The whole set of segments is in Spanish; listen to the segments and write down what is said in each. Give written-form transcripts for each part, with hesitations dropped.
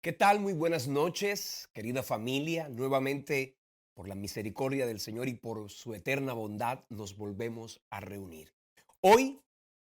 ¿Qué tal? Muy buenas noches, querida familia. Nuevamente, por la misericordia del Señor y por su eterna bondad, nos volvemos a reunir. Hoy,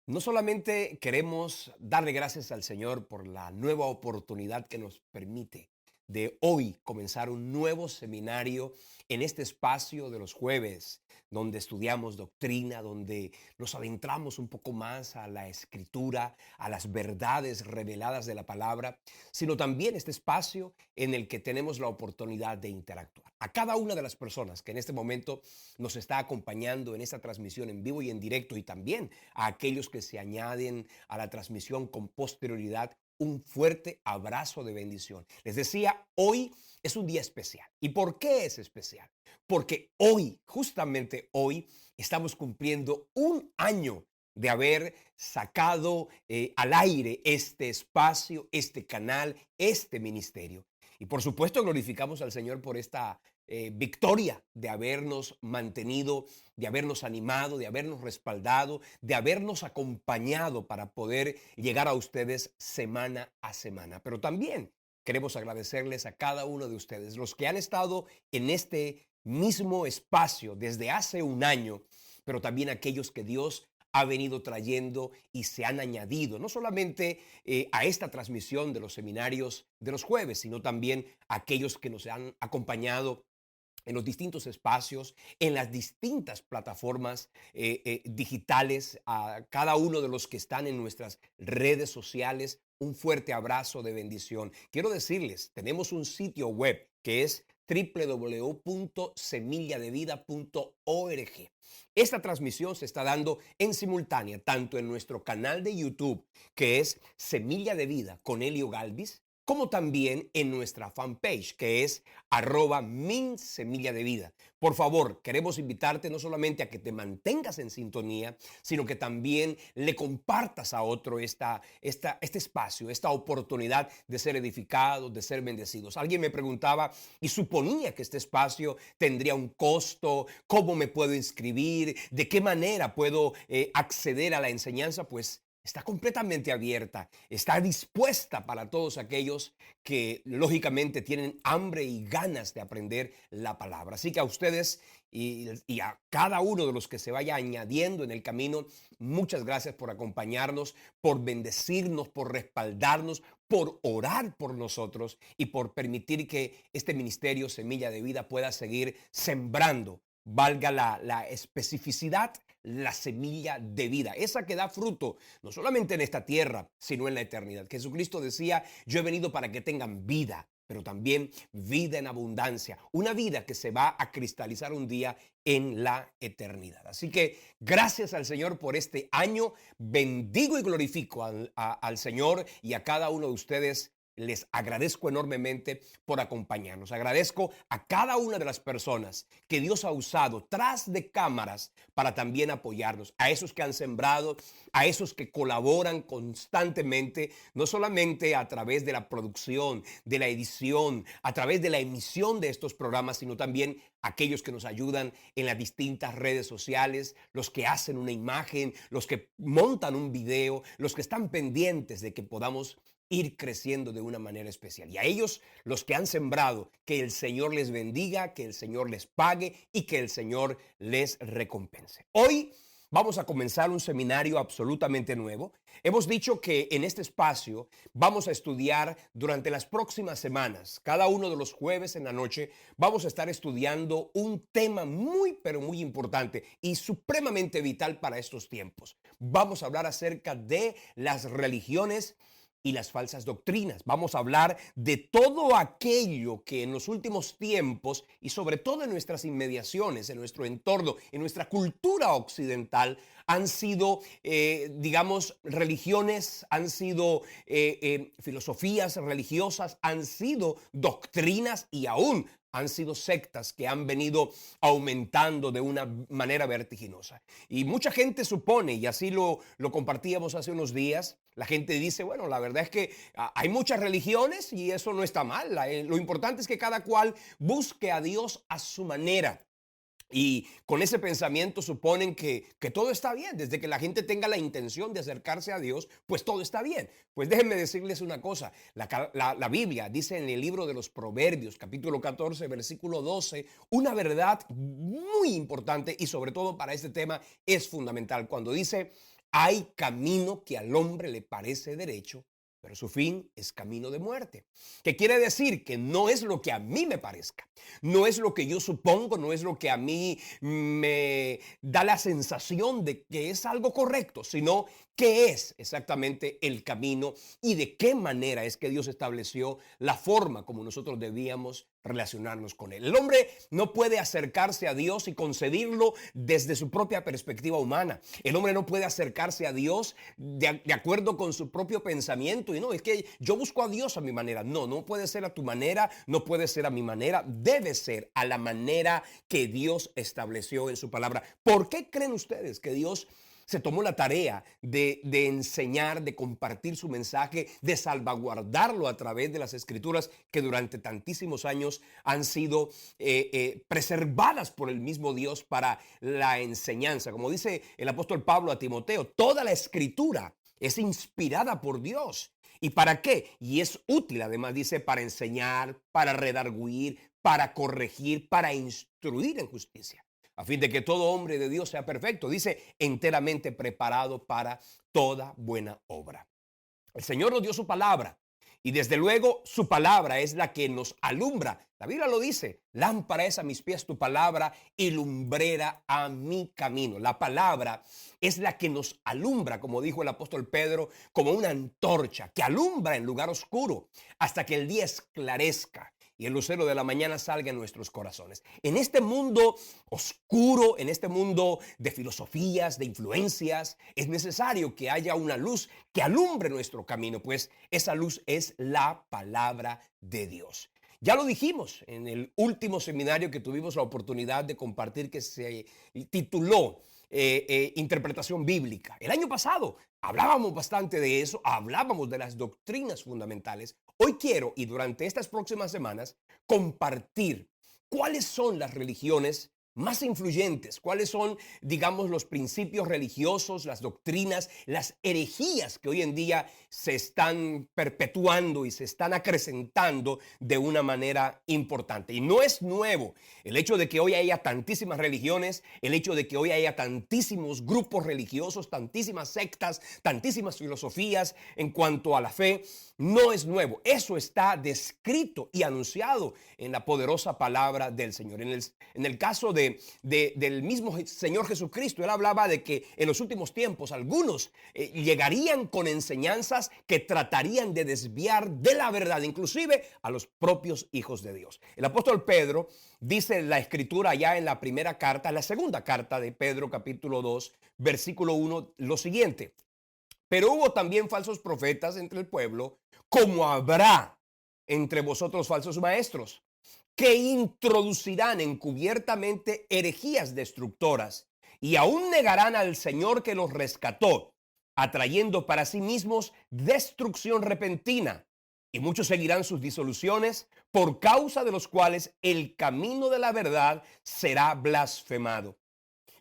no solamente queremos darle gracias al Señor por la nueva oportunidad que nos permite de hoy comenzar un nuevo seminario en este espacio de los jueves, donde estudiamos doctrina, donde nos adentramos un poco más a la escritura, a las verdades reveladas de la palabra, sino también este espacio en el que tenemos la oportunidad de interactuar. A cada una de las personas que en este momento nos está acompañando en esta transmisión en vivo y en directo, y también a aquellos que se añaden a la transmisión con posterioridad, un fuerte abrazo de bendición. Les decía, hoy es un día especial. ¿Y por qué es especial? Porque hoy, justamente hoy, estamos cumpliendo un año de haber sacado al aire este espacio, este canal, este ministerio. Y por supuesto glorificamos al Señor por esta victoria de habernos mantenido, de habernos animado, de habernos respaldado, de habernos acompañado para poder llegar a ustedes semana a semana. Pero también queremos agradecerles a cada uno de ustedes, los que han estado en este mismo espacio desde hace un año, pero también aquellos que Dios ha venido trayendo y se han añadido, no solamente a esta transmisión de los seminarios de los jueves, sino también a aquellos que nos han acompañado en los distintos espacios, en las distintas plataformas digitales, a cada uno de los que están en nuestras redes sociales, un fuerte abrazo de bendición. Quiero decirles, tenemos un sitio web que es www.semilladevida.org. Esta transmisión se está dando en simultánea, tanto en nuestro canal de YouTube, que es Semilla de Vida con Elio Galvis, como también en nuestra fanpage, que es @minsemilladevida. Por favor, queremos invitarte no solamente a que te mantengas en sintonía, sino que también le compartas a otro este espacio, esta oportunidad de ser edificados, de ser bendecidos. Alguien me preguntaba y suponía que este espacio tendría un costo, cómo me puedo inscribir, de qué manera puedo acceder a la enseñanza. Pues está completamente abierta, está dispuesta para todos aquellos que lógicamente tienen hambre y ganas de aprender la palabra. Así que a ustedes y a cada uno de los que se vaya añadiendo en el camino, muchas gracias por acompañarnos, por bendecirnos, por respaldarnos, por orar por nosotros y por permitir que este ministerio Semilla de Vida pueda seguir sembrando, valga la especificidad, la semilla de vida, esa que da fruto no solamente en esta tierra, sino en la eternidad. Jesucristo decía, yo he venido para que tengan vida, pero también vida en abundancia, una vida que se va a cristalizar un día en la eternidad. Así que gracias al Señor por este año, bendigo y glorifico al Señor y a cada uno de ustedes. Les agradezco enormemente por acompañarnos. Agradezco a cada una de las personas que Dios ha usado tras de cámaras para también apoyarnos. A esos que han sembrado, a esos que colaboran constantemente, no solamente a través de la producción, de la edición, a través de la emisión de estos programas, sino también aquellos que nos ayudan en las distintas redes sociales, los que hacen una imagen, los que montan un video, los que están pendientes de que podamos ir creciendo de una manera especial. Y a ellos, los que han sembrado, que el Señor les bendiga, que el Señor les pague y que el Señor les recompense. Hoy vamos a comenzar un seminario absolutamente nuevo. Hemos dicho que en este espacio vamos a estudiar durante las próximas semanas, cada uno de los jueves en la noche, vamos a estar estudiando un tema muy, pero muy importante y supremamente vital para estos tiempos. Vamos a hablar acerca de las religiones y las falsas doctrinas. Vamos a hablar de todo aquello que en los últimos tiempos y sobre todo en nuestras inmediaciones, en nuestro entorno, en nuestra cultura occidental, han sido, digamos, religiones, han sido filosofías religiosas, han sido doctrinas y aún han sido sectas que han venido aumentando de una manera vertiginosa. Y mucha gente supone, y así lo compartíamos hace unos días, la gente dice, bueno, la verdad es que hay muchas religiones y eso no está mal. Lo importante es que cada cual busque a Dios a su manera. Y con ese pensamiento suponen que todo está bien. Desde que la gente tenga la intención de acercarse a Dios, pues todo está bien. Pues déjenme decirles una cosa. La Biblia dice en el libro de los Proverbios, capítulo 14, versículo 12, una verdad muy importante y sobre todo para este tema es fundamental. Cuando dice, hay camino que al hombre le parece derecho, pero su fin es camino de muerte. ¿Qué quiere decir? Que no es lo que a mí me parezca, no es lo que yo supongo, no es lo que a mí me da la sensación de que es algo correcto, sino qué es exactamente el camino y de qué manera es que Dios estableció la forma como nosotros debíamos relacionarnos con Él. El hombre no puede acercarse a Dios y concebirlo desde su propia perspectiva humana. El hombre no puede acercarse a Dios de acuerdo con su propio pensamiento. Y no, es que yo busco a Dios a mi manera. No, no puede ser a tu manera, no puede ser a mi manera. Debe ser a la manera que Dios estableció en su palabra. ¿Por qué creen ustedes que Dios se tomó la tarea de enseñar, de compartir su mensaje, de salvaguardarlo a través de las escrituras que durante tantísimos años han sido preservadas por el mismo Dios para la enseñanza? Como dice el apóstol Pablo a Timoteo, toda la escritura es inspirada por Dios. ¿Y para qué? Y es útil, además, dice, para enseñar, para redarguir, para corregir, para instruir en justicia, a fin de que todo hombre de Dios sea perfecto, dice, enteramente preparado para toda buena obra. El Señor nos dio su palabra y desde luego su palabra es la que nos alumbra. La Biblia lo dice, lámpara es a mis pies tu palabra y lumbrera a mi camino. La palabra es la que nos alumbra, como dijo el apóstol Pedro, como una antorcha que alumbra en lugar oscuro hasta que el día esclarezca y el lucero de la mañana salga en nuestros corazones. En este mundo oscuro, en este mundo de filosofías, de influencias, es necesario que haya una luz que alumbre nuestro camino, pues esa luz es la palabra de Dios. Ya lo dijimos en el último seminario que tuvimos la oportunidad de compartir, que se tituló Interpretación Bíblica. El año pasado hablábamos bastante de eso, hablábamos de las doctrinas fundamentales. Hoy quiero, y durante estas próximas semanas, compartir cuáles son las religiones más influyentes, cuáles son, digamos, los principios religiosos, las doctrinas, las herejías que hoy en día se están perpetuando y se están acrecentando de una manera importante. Y no es nuevo el hecho de que hoy haya tantísimas religiones, el hecho de que hoy haya tantísimos grupos religiosos, tantísimas sectas, tantísimas filosofías en cuanto a la fe. No es nuevo, eso está descrito y anunciado en la poderosa palabra del Señor. En el caso del mismo Señor Jesucristo, Él hablaba de que en los últimos tiempos algunos llegarían con enseñanzas que tratarían de desviar de la verdad, inclusive a los propios hijos de Dios. El apóstol Pedro dice en la escritura ya en la primera carta, en la segunda carta de Pedro capítulo 2, versículo 1, lo siguiente: pero hubo también falsos profetas entre el pueblo, como habrá entre vosotros falsos maestros, que introducirán encubiertamente herejías destructoras y aún negarán al Señor que los rescató, atrayendo para sí mismos destrucción repentina. Y muchos seguirán sus disoluciones, por causa de los cuales el camino de la verdad será blasfemado.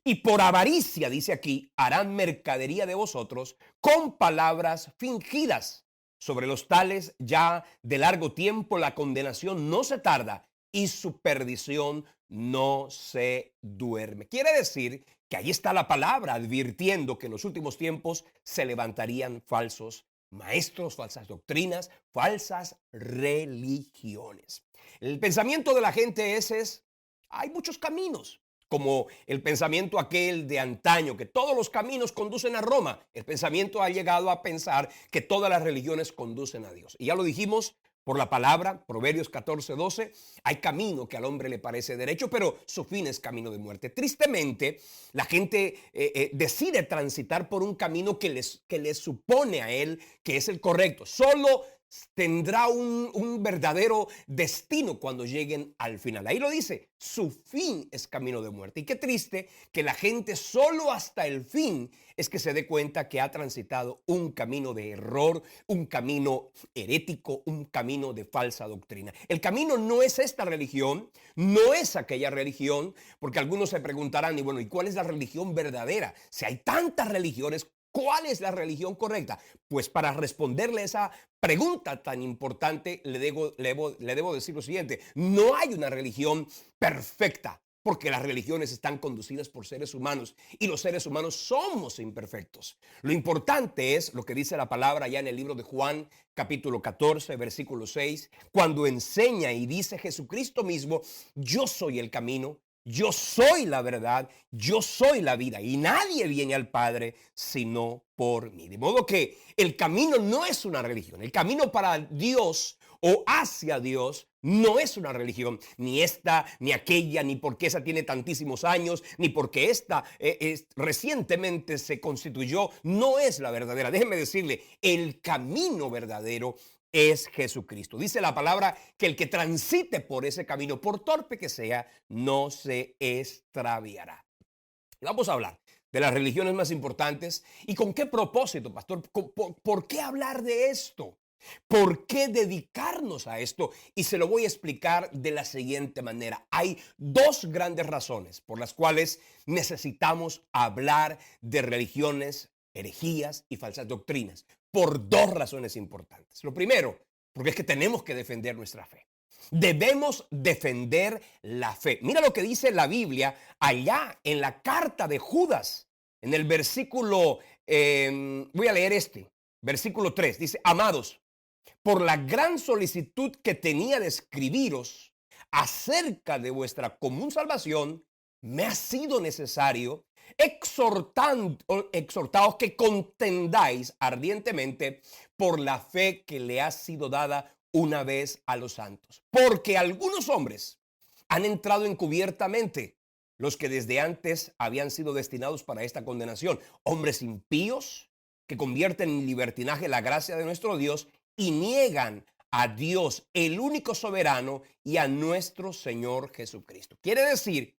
Y por avaricia, dice aquí, harán mercadería de vosotros con palabras fingidas. Sobre los tales ya de largo tiempo la condenación no se tarda y su perdición no se duerme. Quiere decir que ahí está la palabra advirtiendo que en los últimos tiempos se levantarían falsos maestros, falsas doctrinas, falsas religiones. El pensamiento de la gente es hay muchos caminos, como el pensamiento aquel de antaño, que todos los caminos conducen a Roma. El pensamiento ha llegado a pensar que todas las religiones conducen a Dios. Y ya lo dijimos por la palabra, Proverbios 14, 12, hay camino que al hombre le parece derecho, pero su fin es camino de muerte. Tristemente, la gente decide transitar por un camino que les supone a él que es el correcto. Solo tendrá un verdadero destino cuando lleguen al final. Ahí lo dice, su fin es camino de muerte. Y qué triste que la gente solo hasta el fin es que se dé cuenta que ha transitado un camino de error, un camino herético, un camino de falsa doctrina. El camino no es esta religión, no es aquella religión, porque algunos se preguntarán, y bueno, ¿y cuál es la religión verdadera? Si hay tantas religiones, ¿cuál es la religión correcta? Pues para responderle esa pregunta tan importante, le debo decir lo siguiente: no hay una religión perfecta, porque las religiones están conducidas por seres humanos y los seres humanos somos imperfectos. Lo importante es lo que dice la palabra ya en el libro de Juan, capítulo 14, versículo 6, cuando enseña y dice Jesucristo mismo: yo soy el camino, yo soy la verdad, yo soy la vida, y nadie viene al Padre sino por mí. De modo que el camino no es una religión. El camino para Dios o hacia Dios no es una religión, ni esta, ni aquella, ni porque esa tiene tantísimos años, ni porque esta recientemente se constituyó. No es la verdadera. Déjeme decirle, el camino verdadero es Jesucristo. Dice la palabra que el que transite por ese camino, por torpe que sea, no se extraviará. Vamos a hablar de las religiones más importantes. ¿Y con qué propósito, pastor? ¿Por qué hablar de esto? ¿Por qué dedicarnos a esto? Y se lo voy a explicar de la siguiente manera. Hay dos grandes razones por las cuales necesitamos hablar de religiones, herejías y falsas doctrinas. Por dos razones importantes. Lo primero, porque es que tenemos que defender nuestra fe. Debemos defender la fe. Mira lo que dice la Biblia allá en la carta de Judas, en el versículo, voy a leer versículo 3. Dice: amados, por la gran solicitud que tenía de escribiros acerca de vuestra común salvación, me ha sido necesario exhortaos que contendáis ardientemente por la fe que le ha sido dada una vez a los santos. Porque algunos hombres han entrado encubiertamente, los que desde antes habían sido destinados para esta condenación, hombres impíos que convierten en libertinaje la gracia de nuestro Dios y niegan a Dios, el único soberano, y a nuestro Señor Jesucristo. Quiere decir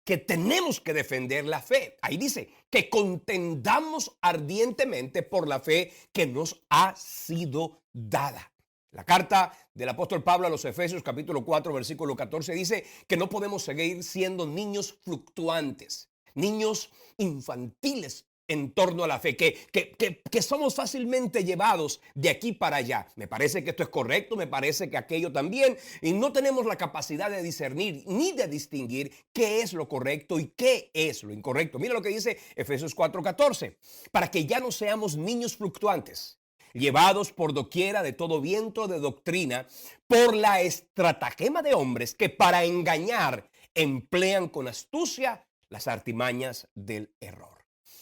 que tenemos que defender la fe. Ahí dice que contendamos ardientemente por la fe que nos ha sido dada. La carta del apóstol Pablo a los Efesios, capítulo 4, versículo 14, dice que no podemos seguir siendo niños fluctuantes, niños infantiles en torno a la fe, que somos fácilmente llevados de aquí para allá. Me parece que esto es correcto, me parece que aquello también, y no tenemos la capacidad de discernir ni de distinguir qué es lo correcto y qué es lo incorrecto. Mira lo que dice Efesios 4:14, para que ya no seamos niños fluctuantes, llevados por doquiera de todo viento de doctrina, por la estratagema de hombres que para engañar emplean con astucia las artimañas del error.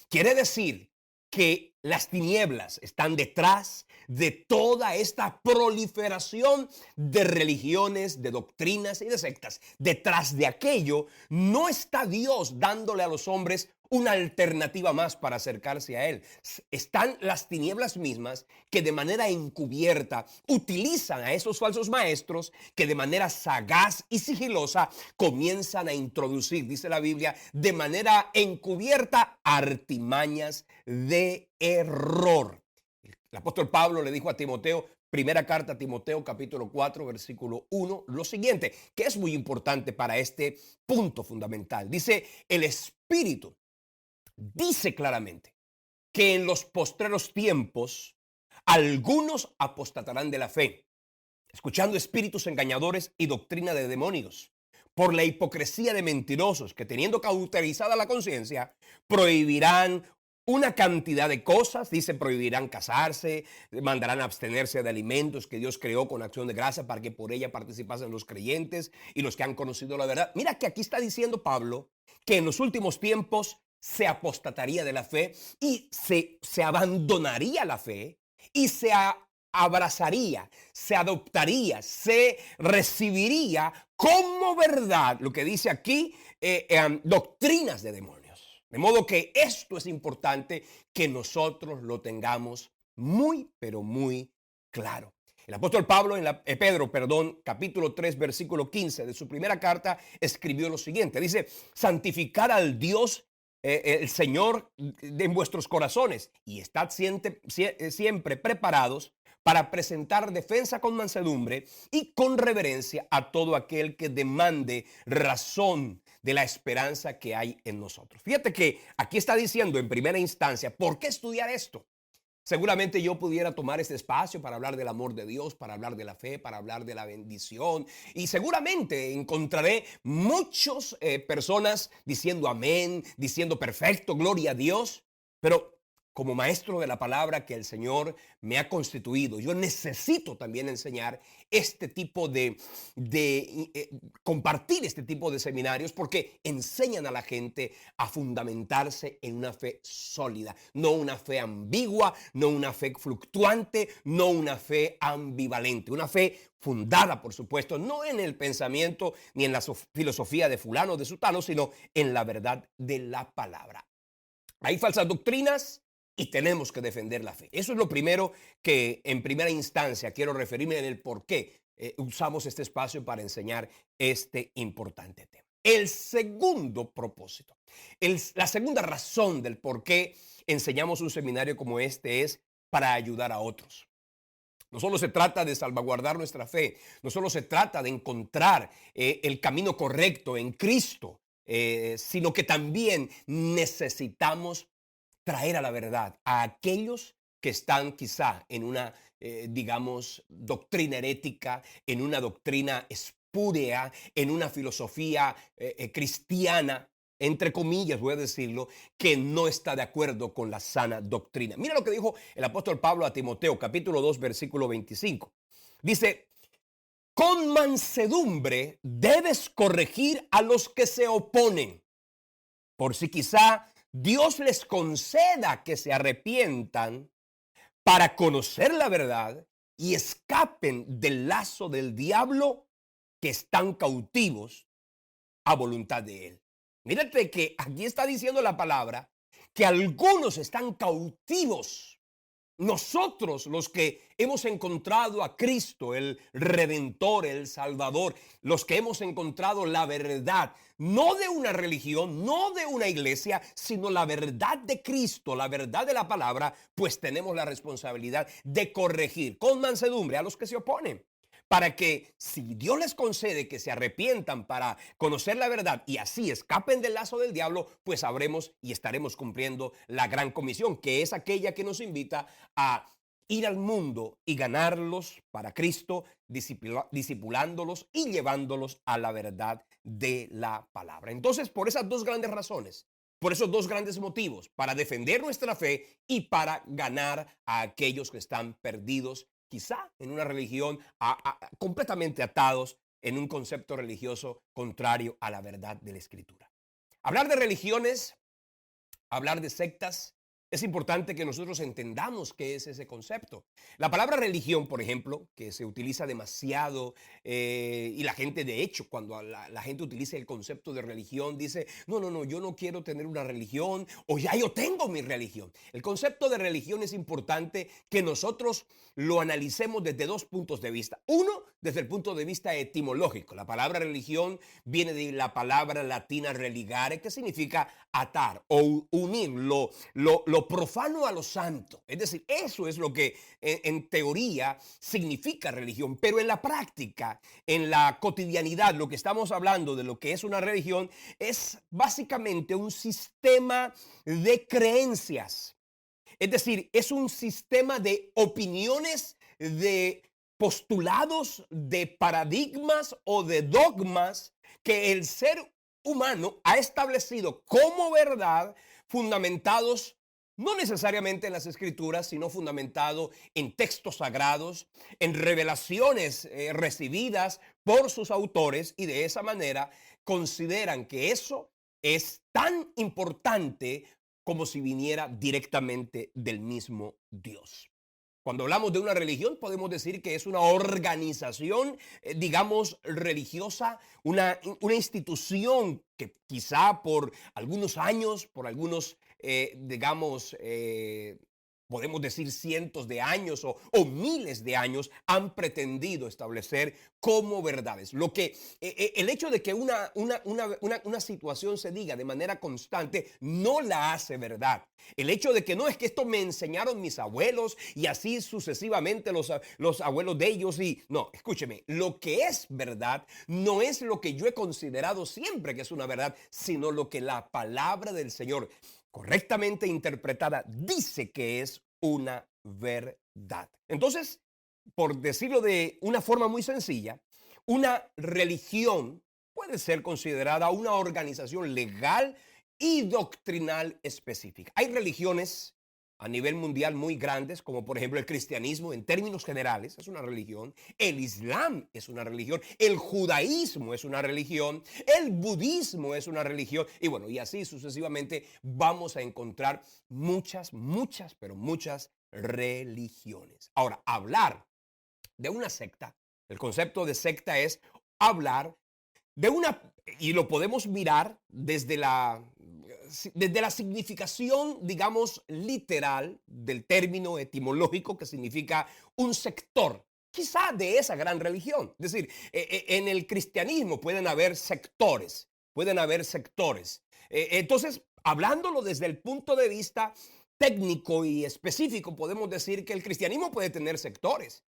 Quiere decir que las tinieblas están detrás de toda esta proliferación de religiones, de doctrinas y de sectas. Detrás de aquello no está Dios dándole a los hombres una alternativa más para acercarse a Él. Están las tinieblas mismas que de manera encubierta utilizan a esos falsos maestros que de manera sagaz y sigilosa comienzan a introducir, dice la Biblia, de manera encubierta artimañas de error. El apóstol Pablo le dijo a Timoteo, primera carta a Timoteo, capítulo 4, versículo 1, lo siguiente, que es muy importante para este punto fundamental. Dice, el Espíritu dice claramente que en los postreros tiempos algunos apostatarán de la fe, escuchando espíritus engañadores y doctrina de demonios, por la hipocresía de mentirosos que, teniendo cauterizada la conciencia, prohibirán una cantidad de cosas. Dice, prohibirán casarse, mandarán abstenerse de alimentos que Dios creó con acción de gracia para que por ella participasen los creyentes y los que han conocido la verdad. Mira que aquí está diciendo Pablo que en los últimos tiempos se apostataría de la fe y se abandonaría la fe y se abrazaría, se adoptaría, se recibiría como verdad, lo que dice aquí, doctrinas de demonios. De modo que esto es importante que nosotros lo tengamos muy, pero muy claro. El apóstol Pablo, Pedro, perdón, capítulo 3, versículo 15 de su primera carta, escribió lo siguiente. Dice, santificad al Dios, el Señor, en vuestros corazones y estad siempre preparados para presentar defensa con mansedumbre y con reverencia a todo aquel que demande razón de la esperanza que hay en nosotros. Fíjate que aquí está diciendo en primera instancia, ¿por qué estudiar esto? Seguramente yo pudiera tomar este espacio para hablar del amor de Dios, para hablar de la fe, para hablar de la bendición. Y seguramente encontraré muchas personas diciendo amén, diciendo perfecto, gloria a Dios. Pero como maestro de la palabra que el Señor me ha constituido, yo necesito también enseñar este tipo de compartir este tipo de seminarios porque enseñan a la gente a fundamentarse en una fe sólida, no una fe ambigua, no una fe fluctuante, no una fe ambivalente, una fe fundada, por supuesto, no en el pensamiento ni en la filosofía de fulano o de sutano, sino en la verdad de la palabra. Hay falsas doctrinas y tenemos que defender la fe. Eso es lo primero que en primera instancia quiero referirme en el por qué usamos este espacio para enseñar este importante tema. El segundo propósito, la segunda razón del por qué enseñamos un seminario como este es para ayudar a otros. No solo se trata de salvaguardar nuestra fe, no solo se trata de encontrar el camino correcto en Cristo, sino que también necesitamos traer a la verdad a aquellos que están quizá en una, digamos, doctrina herética, en una doctrina espúrea, en una filosofía cristiana, entre comillas voy a decirlo, que no está de acuerdo con la sana doctrina. Mira lo que dijo el apóstol Pablo a Timoteo, capítulo 2, versículo 25. Dice, con mansedumbre debes corregir a los que se oponen, por si quizá Dios les conceda que se arrepientan para conocer la verdad y escapen del lazo del diablo, que están cautivos a voluntad de él. Mírate que aquí está diciendo la palabra que algunos están cautivos. Nosotros, los que hemos encontrado a Cristo, el Redentor, el Salvador, los que hemos encontrado la verdad, no de una religión, no de una iglesia, sino la verdad de Cristo, la verdad de la palabra, pues tenemos la responsabilidad de corregir con mansedumbre a los que se oponen, para que si Dios les concede que se arrepientan para conocer la verdad y así escapen del lazo del diablo, pues sabremos y estaremos cumpliendo la gran comisión, que es aquella que nos invita a ir al mundo y ganarlos para Cristo, discipulándolos y llevándolos a la verdad de la palabra. Entonces, por esas dos grandes razones, por esos dos grandes motivos, para defender nuestra fe y para ganar a aquellos que están perdidos, quizá en una religión completamente atados en un concepto religioso contrario a la verdad de la Escritura. Hablar de religiones, hablar de sectas, es importante que nosotros entendamos qué es ese concepto. La palabra religión, por ejemplo, que se utiliza demasiado y la gente, de hecho, cuando la gente utiliza el concepto de religión, dice, no, yo no quiero tener una religión o ya yo tengo mi religión. El concepto de religión es importante que nosotros lo analicemos desde dos puntos de vista. Uno, desde el punto de vista etimológico. La palabra religión viene de la palabra latina religare, que significa atar o unir lo profano a lo santo. Es decir, eso es lo que en teoría significa religión, pero en la práctica, en la cotidianidad, lo que estamos hablando de lo que es una religión es básicamente un sistema de creencias. Es decir, es un sistema de opiniones, de postulados, de paradigmas o de dogmas que el ser humano ha establecido como verdad, fundamentados no necesariamente en las escrituras, sino fundamentado en textos sagrados, en revelaciones recibidas por sus autores, y de esa manera consideran que eso es tan importante como si viniera directamente del mismo Dios. Cuando hablamos de una religión, podemos decir que es una organización, digamos, religiosa, una institución que quizá por algunos años, por algunos, digamos, podemos decir cientos de años o miles de años, han pretendido establecer como verdades. El hecho de que una situación se diga de manera constante no la hace verdad. El hecho de que no es que esto me enseñaron mis abuelos y así sucesivamente los abuelos de ellos y no, escúcheme, lo que es verdad no es lo que yo he considerado siempre que es una verdad, sino lo que la palabra del Señor correctamente interpretada dice que es una verdad. Entonces, por decirlo de una forma muy sencilla, una religión puede ser considerada una organización legal y doctrinal específica. Hay religiones a nivel mundial muy grandes, como por ejemplo el cristianismo en términos generales es una religión, el islam es una religión, el judaísmo es una religión, el budismo es una religión, y bueno, y así sucesivamente vamos a encontrar pero muchas religiones. Ahora, hablar de una secta, el concepto de secta es hablar de una, y lo podemos mirar desde la significación, digamos, literal del término etimológico que significa un sector, quizá de esa gran religión. Es decir, en el cristianismo pueden haber sectores. Entonces, hablándolo desde el punto de vista técnico y específico, podemos decir que el cristianismo puede tener sectores.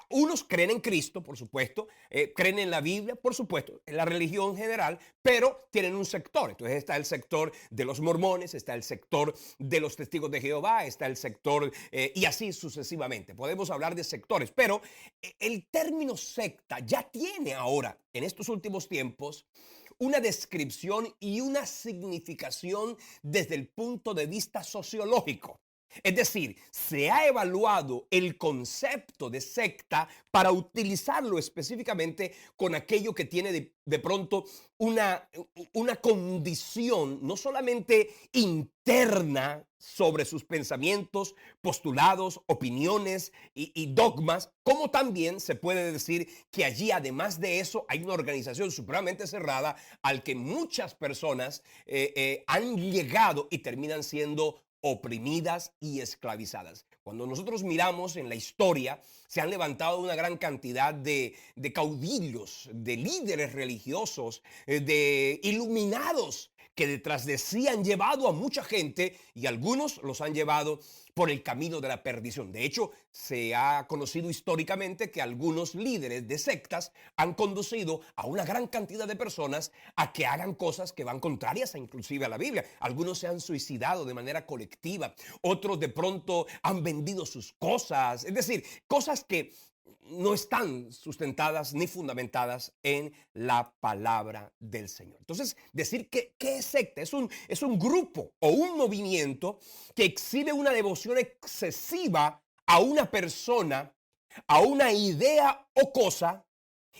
Unos creen en Cristo, por supuesto, creen en la Biblia, por supuesto, en la religión general, pero tienen un sector. Entonces está el sector de los mormones, está el sector de los testigos de Jehová, está el sector y así sucesivamente. Podemos hablar de sectores, pero el término secta ya tiene ahora, en estos últimos tiempos, una descripción y una significación desde el punto de vista sociológico. Es decir, se ha evaluado el concepto de secta para utilizarlo específicamente con aquello que tiene de pronto una condición no solamente interna sobre sus pensamientos, postulados, opiniones y dogmas, como también se puede decir que allí, además de eso, hay una organización supremamente cerrada al que muchas personas han llegado y terminan siendo oprimidas y esclavizadas. Cuando nosotros miramos en la historia, se han levantado una gran cantidad de caudillos, de líderes religiosos, de iluminados que detrás de sí han llevado a mucha gente y algunos los han llevado por el camino de la perdición. De hecho, se ha conocido históricamente que algunos líderes de sectas han conducido a una gran cantidad de personas a que hagan cosas que van contrarias inclusive a la Biblia. Algunos se han suicidado de manera colectiva, otros de pronto han vendido sus cosas, es decir, cosas que no están sustentadas ni fundamentadas en la palabra del Señor. Entonces, decir que ¿qué es secta? Es un grupo o un movimiento que exhibe una devoción excesiva a una persona, a una idea o cosa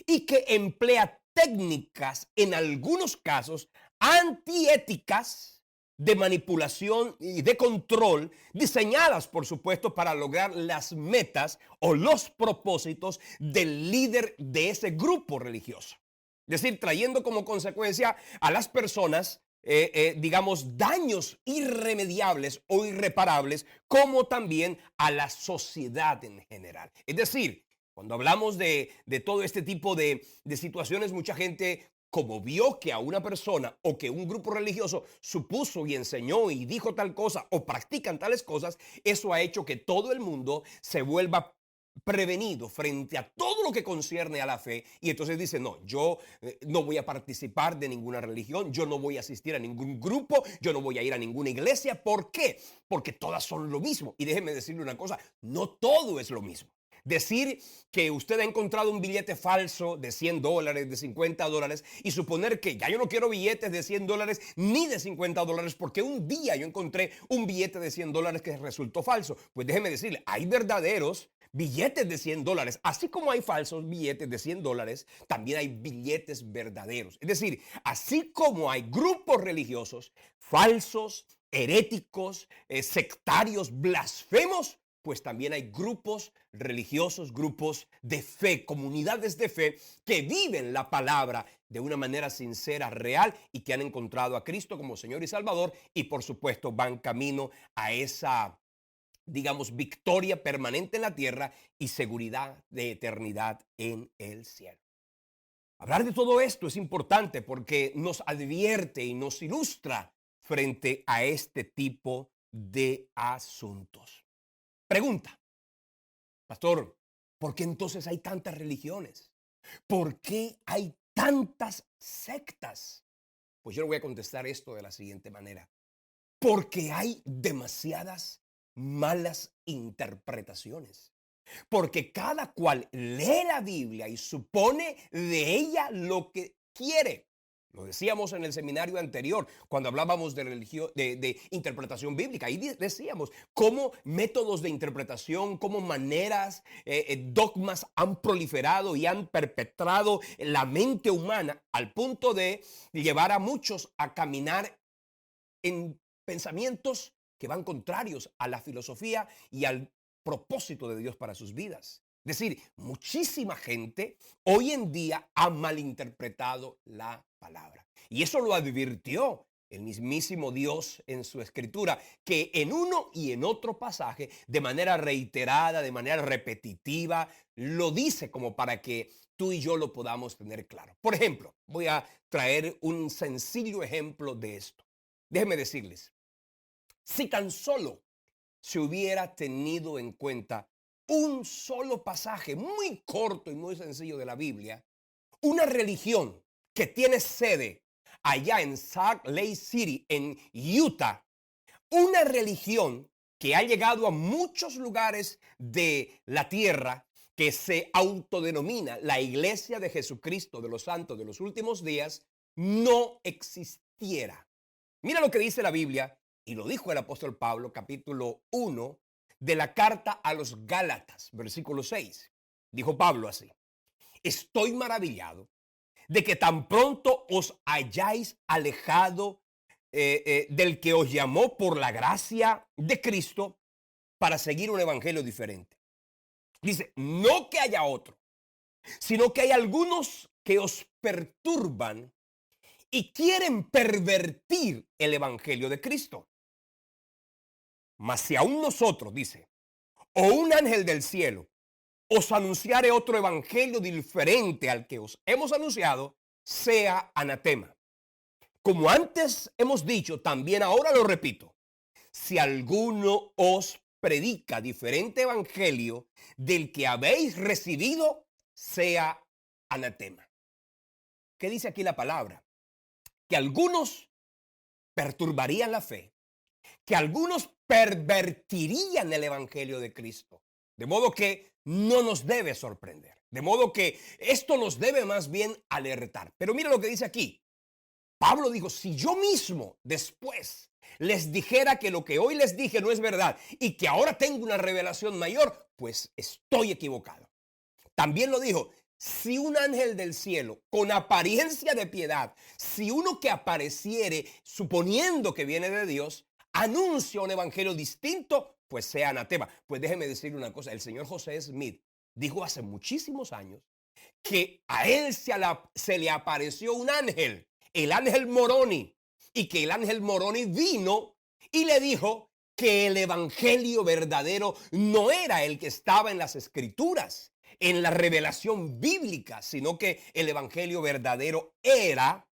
y que emplea técnicas, en algunos casos, antiéticas de manipulación y de control, diseñadas, por supuesto, para lograr las metas o los propósitos del líder de ese grupo religioso. Es decir, trayendo como consecuencia a las personas, digamos, daños irremediables o irreparables, como también a la sociedad en general. Es decir, cuando hablamos de todo este tipo de situaciones, mucha gente, como vio que a una persona o que un grupo religioso supuso y enseñó y dijo tal cosa o practican tales cosas, eso ha hecho que todo el mundo se vuelva prevenido frente a todo lo que concierne a la fe y entonces dice, no, yo no voy a participar de ninguna religión, yo no voy a asistir a ningún grupo, yo no voy a ir a ninguna iglesia. ¿Por qué? Porque todas son lo mismo. Y déjeme decirle una cosa, no todo es lo mismo. Decir que usted ha encontrado un billete falso de $100, de $50 y suponer que ya yo no quiero billetes de $100 ni de $50 porque un día yo encontré un billete de $100 que resultó falso. Pues déjeme decirle, hay verdaderos billetes de $100, así como hay falsos billetes de $100, también hay billetes verdaderos. Es decir, así como hay grupos religiosos falsos, heréticos, sectarios, blasfemos, pues también hay grupos religiosos, grupos de fe, comunidades de fe que viven la palabra de una manera sincera, real y que han encontrado a Cristo como Señor y Salvador y por supuesto van camino a esa digamos, victoria permanente en la tierra y seguridad de eternidad en el cielo. Hablar de todo esto es importante porque nos advierte y nos ilustra frente a este tipo de asuntos. Pregunta, pastor, ¿por qué entonces hay tantas religiones? ¿Por qué hay tantas sectas? Pues yo le voy a contestar esto de la siguiente manera. Porque hay demasiadas malas interpretaciones. Porque cada cual lee la Biblia y supone de ella lo que quiere. Lo decíamos en el seminario anterior, cuando hablábamos de religión, de interpretación bíblica. Y decíamos cómo métodos de interpretación, cómo maneras, dogmas han proliferado y han perpetrado la mente humana al punto de llevar a muchos a caminar en pensamientos que van contrarios a la filosofía y al propósito de Dios para sus vidas. Es decir, muchísima gente hoy en día ha malinterpretado la palabra. Y eso lo advirtió el mismísimo Dios en su escritura, que en uno y en otro pasaje, de manera reiterada, de manera repetitiva, lo dice como para que tú y yo lo podamos tener claro. Por ejemplo, voy a traer un sencillo ejemplo de esto. Déjenme decirles, si tan solo se hubiera tenido en cuenta un solo pasaje muy corto y muy sencillo de la Biblia, una religión que tiene sede allá en Salt Lake City, en Utah, una religión que ha llegado a muchos lugares de la tierra, que se autodenomina la Iglesia de Jesucristo de los Santos de los Últimos Días, no existiera. Mira lo que dice la Biblia, y lo dijo el apóstol Pablo, capítulo 1 de la carta a los Gálatas, versículo 6. Dijo Pablo así: estoy maravillado de que tan pronto os hayáis alejado del que os llamó por la gracia de Cristo para seguir un evangelio diferente. Dice, no que haya otro, sino que hay algunos que os perturban y quieren pervertir el evangelio de Cristo. Mas si aún nosotros, dice, o un ángel del cielo os anunciare otro evangelio diferente al que os hemos anunciado, sea anatema. Como antes hemos dicho, también ahora lo repito, si alguno os predica diferente evangelio del que habéis recibido, sea anatema. ¿Qué dice aquí la palabra? Que algunos perturbarían la fe, que algunos pervertirían el evangelio de Cristo. De modo que no nos debe sorprender. De modo que esto nos debe más bien alertar. Pero mira lo que dice aquí. Pablo dijo, si yo mismo después les dijera que lo que hoy les dije no es verdad y que ahora tengo una revelación mayor, pues estoy equivocado. También lo dijo, si un ángel del cielo con apariencia de piedad, si uno que apareciere suponiendo que viene de Dios, anuncia un evangelio distinto, pues sea anatema. Pues déjeme decir una cosa, el señor José Smith dijo hace muchísimos años que a él se le apareció un ángel, el ángel Moroni, y que el ángel Moroni vino y le dijo que el evangelio verdadero no era el que estaba en las escrituras, en la revelación bíblica, sino que el evangelio verdadero era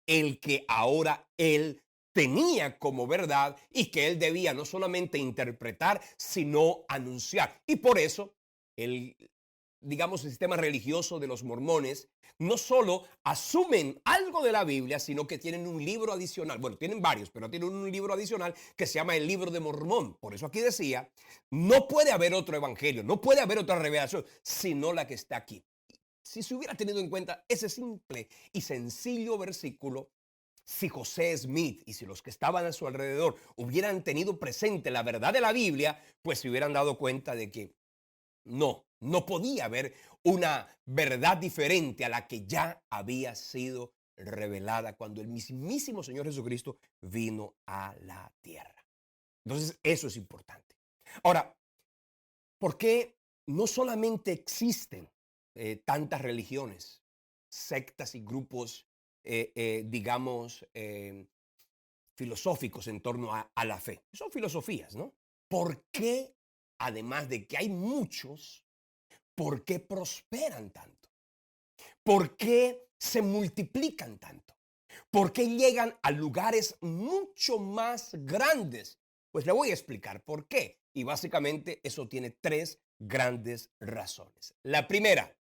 el que ahora él tenía como verdad y que él debía no solamente interpretar, sino anunciar. Y por eso el, digamos, el sistema religioso de los mormones no solo asumen algo de la Biblia, sino que tienen un libro adicional. Bueno, tienen varios, pero tienen un libro adicional que se llama el Libro de Mormón. Por eso aquí decía, no puede haber otro evangelio, no puede haber otra revelación, sino la que está aquí. Si se hubiera tenido en cuenta ese simple y sencillo versículo, si José Smith y si los que estaban a su alrededor hubieran tenido presente la verdad de la Biblia, pues se hubieran dado cuenta de que no podía haber una verdad diferente a la que ya había sido revelada cuando el mismísimo Señor Jesucristo vino a la tierra. Entonces, eso es importante. Ahora, ¿por qué no solamente existen tantas religiones, sectas y grupos, digamos, filosóficos en torno a la fe? Son filosofías, ¿no? ¿Por qué, además de que hay muchos, por qué prosperan tanto? ¿Por qué se multiplican tanto? ¿Por qué llegan a lugares mucho más grandes? Pues le voy a explicar por qué. Y básicamente eso tiene tres grandes razones. La primera,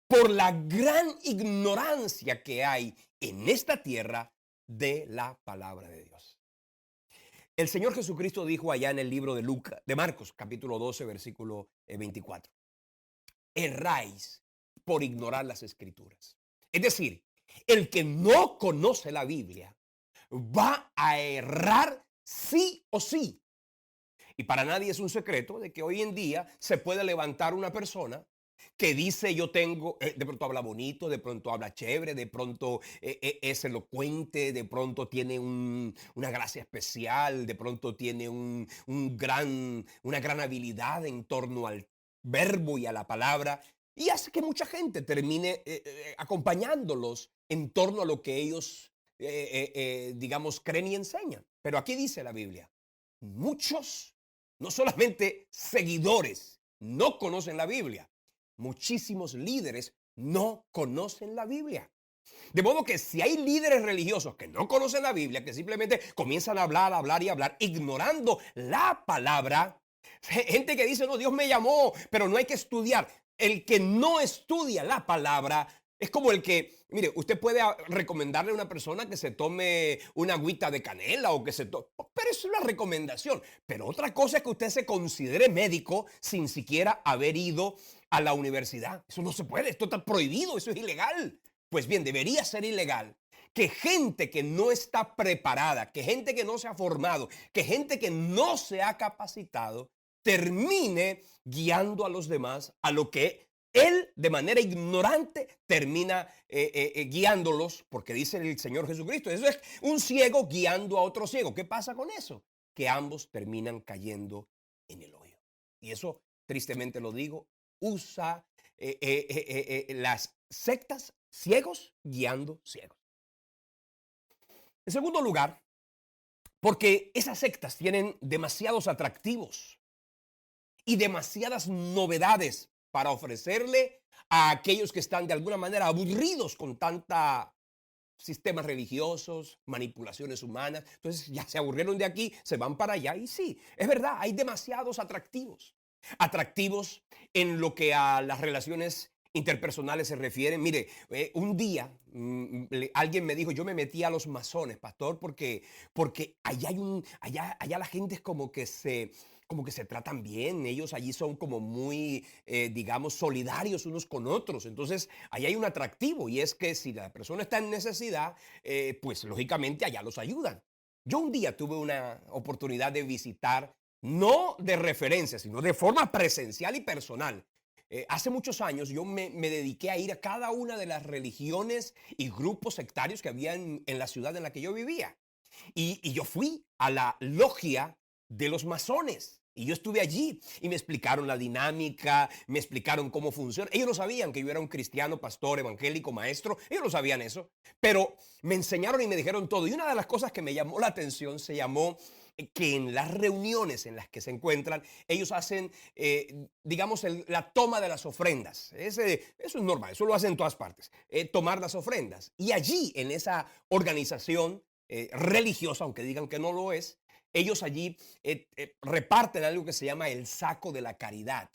por la gran ignorancia que hay en esta tierra de la palabra de Dios. El Señor Jesucristo dijo allá en el libro de Marcos, capítulo 12, versículo 24. Erráis por ignorar las escrituras. Es decir, el que no conoce la Biblia va a errar sí o sí. Y para nadie es un secreto de que hoy en día se puede levantar una persona que dice yo tengo, de pronto habla bonito, de pronto habla chévere, de pronto es elocuente, de pronto tiene una gracia especial, de pronto tiene una gran habilidad en torno al verbo y a la palabra, y hace que mucha gente termine acompañándolos en torno a lo que ellos, digamos, creen y enseñan. Pero aquí dice la Biblia, muchos, no solamente seguidores, no conocen la Biblia. Muchísimos líderes no conocen la Biblia. De modo que si hay líderes religiosos que no conocen la Biblia, que simplemente comienzan a hablar y hablar, ignorando la palabra, gente que dice, no, Dios me llamó, pero no hay que estudiar. El que no estudia la palabra es como el que, mire, usted puede recomendarle a una persona que se tome una agüita de canela o que se tome, pero es una recomendación. Pero otra cosa es que usted se considere médico sin siquiera haber ido a la universidad. Eso no se puede, esto está prohibido, eso es ilegal. Pues bien, debería ser ilegal que gente que no está preparada, que gente que no se ha formado, que gente que no se ha capacitado, termine guiando a los demás a lo que él de manera ignorante termina guiándolos, porque dice el Señor Jesucristo, eso es un ciego guiando a otro ciego. ¿Qué pasa con eso? Que ambos terminan cayendo en el hoyo. Y eso, tristemente lo digo, usa las sectas ciegos guiando ciegos. En segundo lugar, porque esas sectas tienen demasiados atractivos y demasiadas novedades para ofrecerle a aquellos que están de alguna manera aburridos con tanta sistemas religiosos, manipulaciones humanas. Entonces ya se aburrieron de aquí, se van para allá y sí, es verdad, hay demasiados atractivos. Atractivos en lo que a las relaciones interpersonales se refieren. Mire, un día alguien me dijo, yo me metí a los masones, pastor, porque allá la gente es como que se tratan bien, ellos allí son como muy, digamos, solidarios unos con otros. Entonces, ahí hay un atractivo y es que si la persona está en necesidad, pues lógicamente allá los ayudan. Yo un día tuve una oportunidad de visitar, no de referencia, sino de forma presencial y personal. Hace muchos años yo me dediqué a ir a cada una de las religiones y grupos sectarios que había en la ciudad en la que yo vivía. Y yo fui a la logia de los masones. Y yo estuve allí y me explicaron la dinámica, me explicaron cómo funciona. Ellos no sabían que yo era un cristiano, pastor, evangélico, maestro. Ellos no sabían eso. Pero me enseñaron y me dijeron todo. Y una de las cosas que me llamó la atención se llamó que en las reuniones en las que se encuentran, ellos hacen, digamos, la toma de las ofrendas. Eso es normal, eso lo hacen en todas partes. Tomar las ofrendas. Y allí, en esa organización religiosa, aunque digan que no lo es, ellos allí reparten algo que se llama el saco de la caridad.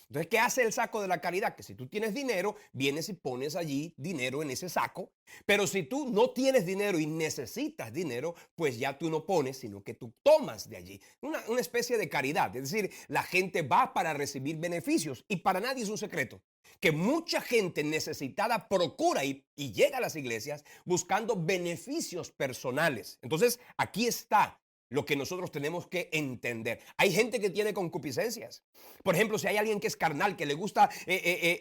Entonces, ¿qué hace el saco de la caridad? Que si tú tienes dinero, vienes y pones allí dinero en ese saco. Pero si tú no tienes dinero y necesitas dinero, pues ya tú no pones, sino que tú tomas de allí. Una especie de caridad. Es decir, la gente va para recibir beneficios. Y para nadie es un secreto que mucha gente necesitada procura y llega a las iglesias buscando beneficios personales. Entonces, aquí está lo que nosotros tenemos que entender. Hay gente que tiene concupiscencias. Por ejemplo, si hay alguien que es carnal, que le gusta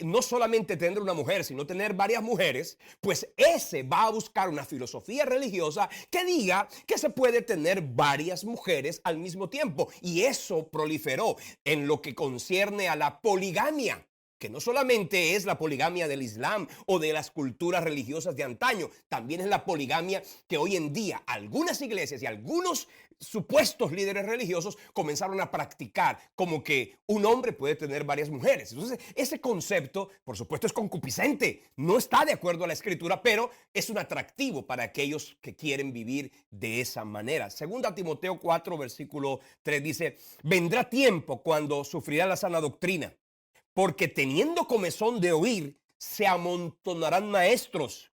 no solamente tener una mujer, sino tener varias mujeres, pues ese va a buscar una filosofía religiosa que diga que se puede tener varias mujeres al mismo tiempo. Y eso proliferó en lo que concierne a la poligamia. que no solamente es la poligamia del Islam o de las culturas religiosas de antaño, también es la poligamia que hoy en día algunas iglesias y algunos supuestos líderes religiosos comenzaron a practicar, como que un hombre puede tener varias mujeres. Entonces, ese concepto, por supuesto, es concupiscente, no está de acuerdo a la escritura, pero es un atractivo para aquellos que quieren vivir de esa manera. Segunda Timoteo 4, versículo 3 dice, vendrá tiempo cuando sufrirá la sana doctrina, porque teniendo comezón de oír, se amontonarán maestros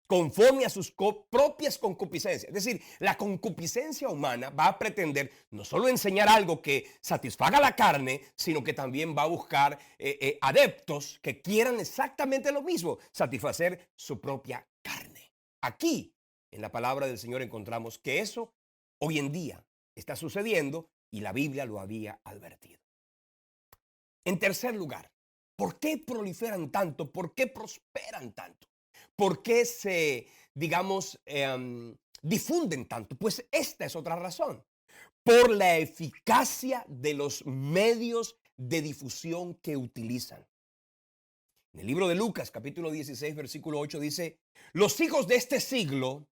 conforme a sus propias concupiscencias. Es decir, la concupiscencia humana va a pretender no solo enseñar algo que satisfaga la carne, sino que también va a buscar adeptos que quieran exactamente lo mismo, satisfacer su propia carne. Aquí, en la palabra del Señor, encontramos que eso hoy en día está sucediendo y la Biblia lo había advertido. En tercer lugar, ¿por qué proliferan tanto? ¿Por qué prosperan tanto? ¿Por qué se, digamos, difunden tanto? Pues esta es otra razón. Por la eficacia de los medios de difusión que utilizan. En el libro de Lucas, capítulo 16, versículo 8, dice, los hijos de este siglo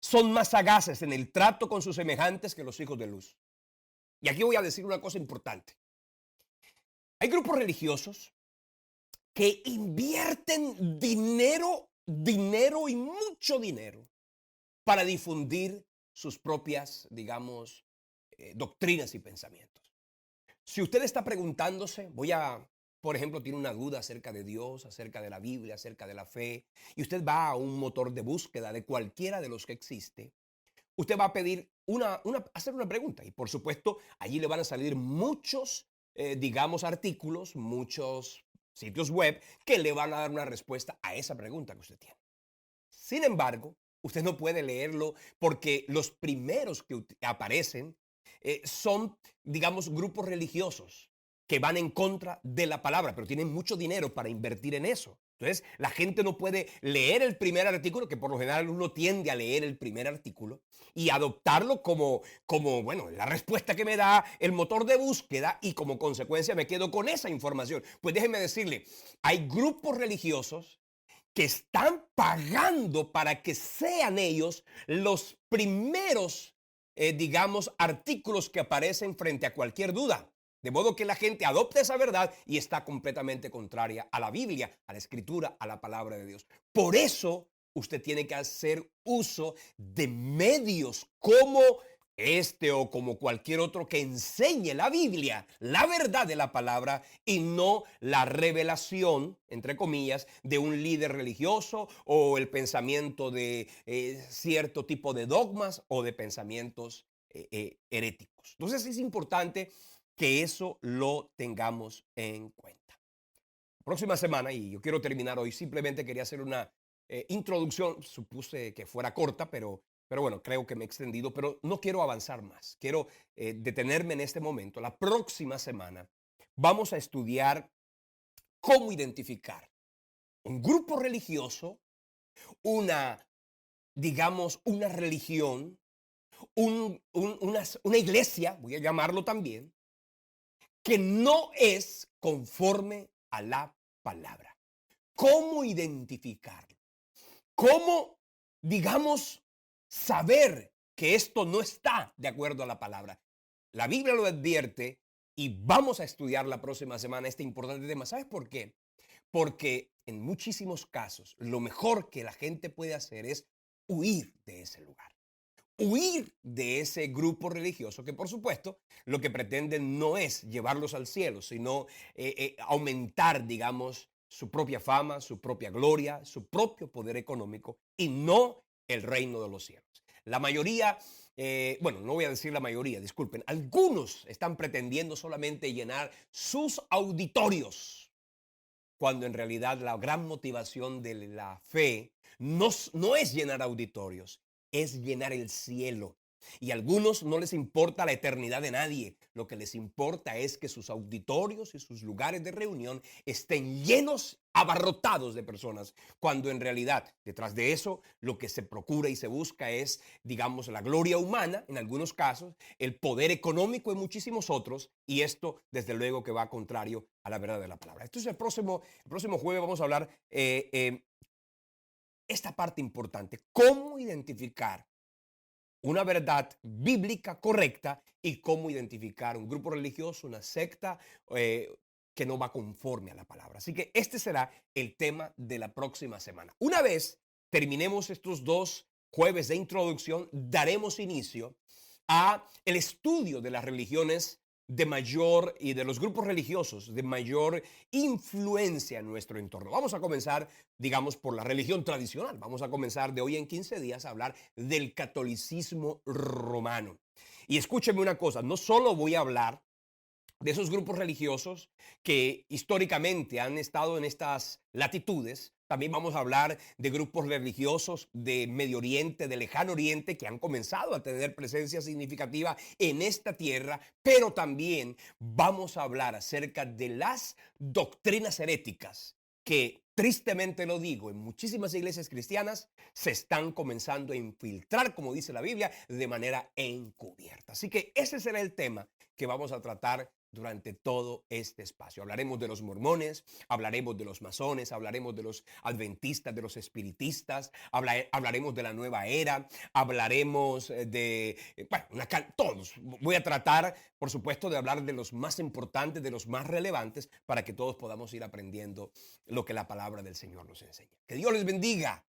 son más sagaces en el trato con sus semejantes que los hijos de luz. Y aquí voy a decir una cosa importante. Hay grupos religiosos que invierten dinero y mucho dinero para difundir sus propias, digamos, doctrinas y pensamientos. Si usted está preguntándose, por ejemplo, tiene una duda acerca de Dios, acerca de la Biblia, acerca de la fe, y usted va a un motor de búsqueda de cualquiera de los que existe, usted va a pedir hacer una pregunta y por supuesto allí le van a salir muchos, digamos, artículos, muchos sitios web que le van a dar una respuesta a esa pregunta que usted tiene. Sin embargo, usted no puede leerlo porque los primeros que aparecen son, digamos, grupos religiosos que van en contra de la palabra, pero tienen mucho dinero para invertir en eso. Entonces, la gente no puede leer el primer artículo, que por lo general uno tiende a leer el primer artículo y adoptarlo bueno, la respuesta que me da el motor de búsqueda y como consecuencia me quedo con esa información. Pues déjeme decirle, hay grupos religiosos que están pagando para que sean ellos los primeros, digamos, artículos que aparecen frente a cualquier duda. De modo que la gente adopta esa verdad y está completamente contraria a la Biblia, a la Escritura, a la palabra de Dios. Por eso usted tiene que hacer uso de medios como este o como cualquier otro que enseñe la Biblia, la verdad de la palabra y no la revelación, entre comillas, de un líder religioso o el pensamiento de cierto tipo de dogmas o de pensamientos heréticos. Entonces es importante que eso lo tengamos en cuenta. Próxima semana, y yo quiero terminar hoy, simplemente quería hacer una introducción, supuse que fuera corta, pero bueno, creo que me he extendido, pero no quiero avanzar más. Quiero detenerme en este momento. La próxima semana vamos a estudiar cómo identificar un grupo religioso, una, digamos, una religión, una iglesia, voy a llamarlo también, que no es conforme a la palabra. ¿Cómo identificarlo? ¿Cómo, digamos, saber que esto no está de acuerdo a la palabra? La Biblia lo advierte y vamos a estudiar la próxima semana este importante tema. ¿Sabes por qué? Porque en muchísimos casos lo mejor que la gente puede hacer es huir de ese lugar. Huir de ese grupo religioso que por supuesto lo que pretenden no es llevarlos al cielo, sino aumentar, digamos, su propia fama, su propia gloria, su propio poder económico y no el reino de los cielos. La mayoría, bueno, no voy a decir la mayoría, disculpen, algunos están pretendiendo solamente llenar sus auditorios, cuando en realidad la gran motivación de la fe no es llenar auditorios, es llenar el cielo, Y a algunos no les importa la eternidad de nadie. Lo que les importa es que sus auditorios y sus lugares de reunión estén llenos, abarrotados de personas, cuando en realidad detrás de eso lo que se procura y se busca es, digamos, la gloria humana en algunos casos, el poder económico en muchísimos otros, y esto desde luego que va contrario a la verdad de la palabra. Entonces el próximo jueves vamos a hablar esta parte importante, cómo identificar una verdad bíblica correcta y cómo identificar un grupo religioso, una secta eh, que no va conforme a la palabra. Así que este será el tema de la próxima semana. Una vez terminemos estos 2 jueves de introducción, daremos inicio a el estudio de las religiones de mayor y de los grupos religiosos de mayor influencia en nuestro entorno. Vamos a comenzar, digamos, por la religión tradicional. Vamos a comenzar de hoy en 15 días a hablar del catolicismo romano. Y escúcheme una cosa, no solo voy a hablar de esos grupos religiosos que históricamente han estado en estas latitudes. También vamos a hablar de grupos religiosos de Medio Oriente, de Lejano Oriente, que han comenzado a tener presencia significativa en esta tierra, pero también vamos a hablar acerca de las doctrinas heréticas que, tristemente lo digo, en muchísimas iglesias cristianas se están comenzando a infiltrar, como dice la Biblia, de manera encubierta. Así que ese será el tema que vamos a tratar durante todo este espacio. Hablaremos de los mormones, hablaremos de los masones, hablaremos de los adventistas, de los espiritistas, hablaremos de la nueva era, hablaremos bueno, todos. Voy a tratar, por supuesto, de hablar de los más importantes, de los más relevantes, para que todos podamos ir aprendiendo lo que la palabra del Señor nos enseña. Que Dios les bendiga.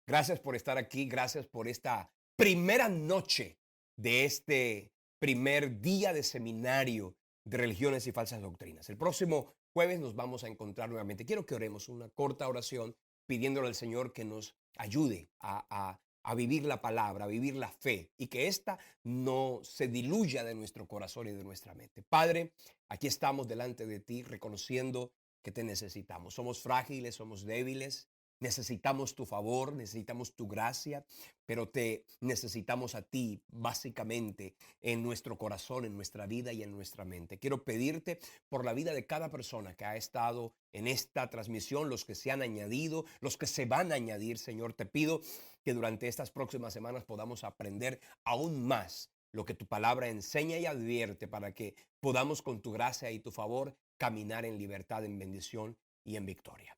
Gracias por estar aquí, gracias por esta primera noche de este primer día de seminario de religiones y falsas doctrinas. El próximo jueves nos vamos a encontrar nuevamente. Quiero que oremos una corta oración pidiéndole al Señor que nos ayude a vivir la palabra, a vivir la fe, y que ésta no se diluya de nuestro corazón y de nuestra mente. Padre, aquí estamos delante de ti reconociendo que te necesitamos. Somos frágiles, somos débiles. Necesitamos tu favor, necesitamos tu gracia, pero te necesitamos a ti básicamente en nuestro corazón, en nuestra vida y en nuestra mente. Quiero pedirte por la vida de cada persona que ha estado en esta transmisión, los que se han añadido, los que se van a añadir, Señor. Te pido que durante estas próximas semanas podamos aprender aún más lo que tu palabra enseña y advierte, para que podamos con tu gracia y tu favor caminar en libertad, en bendición y en victoria.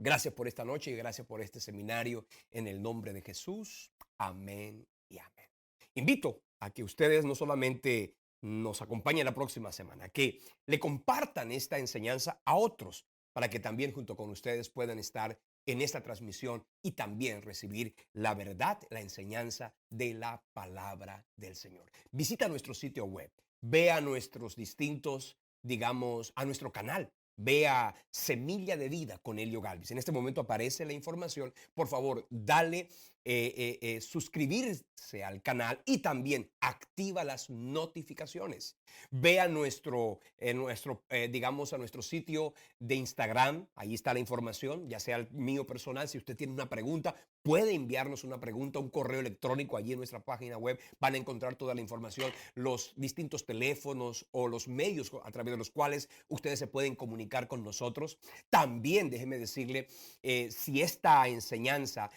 Gracias por esta noche y gracias por este seminario en el nombre de Jesús. Amén y amén. Invito a que ustedes no solamente nos acompañen la próxima semana, que le compartan esta enseñanza a otros, para que también junto con ustedes puedan estar en esta transmisión y también recibir la verdad, la enseñanza de la palabra del Señor. Visita nuestro sitio web, vea nuestros distintos, digamos, a nuestro canal. Vea Semilla de Vida con Helio Galvis. En este momento aparece la información. Por favor, dale suscribirse al canal y también activa las notificaciones. Ve a digamos, a nuestro sitio de Instagram. Ahí está la información, ya sea el mío personal. Si usted tiene una pregunta, puede enviarnos una pregunta, un correo electrónico allí en nuestra página web. Van a encontrar toda la información, los distintos teléfonos o los medios a través de los cuales ustedes se pueden comunicar con nosotros. También déjeme decirle, si esta enseñanza,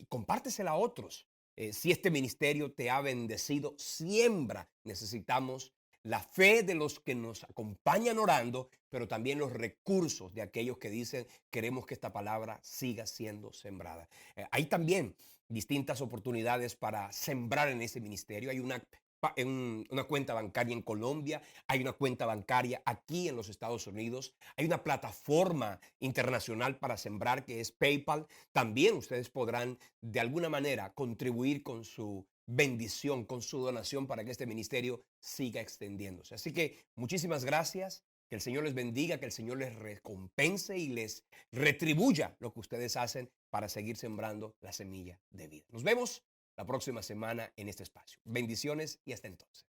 compártesela a otros. Si este ministerio te ha bendecido, siembra. Necesitamos la fe de los que nos acompañan orando, pero también los recursos de aquellos que dicen: queremos que esta palabra siga siendo sembrada. Hay también distintas oportunidades para sembrar en ese ministerio. Hay una cuenta bancaria en Colombia, hay una cuenta bancaria aquí en los Estados Unidos, hay una plataforma internacional para sembrar que es PayPal. También ustedes podrán de alguna manera contribuir con su bendición, con su donación, para que este ministerio siga extendiéndose. Así que muchísimas gracias, que el Señor les bendiga, que el Señor les recompense y les retribuya lo que ustedes hacen para seguir sembrando la semilla de vida. Nos vemos la próxima semana en este espacio. Bendiciones y hasta entonces.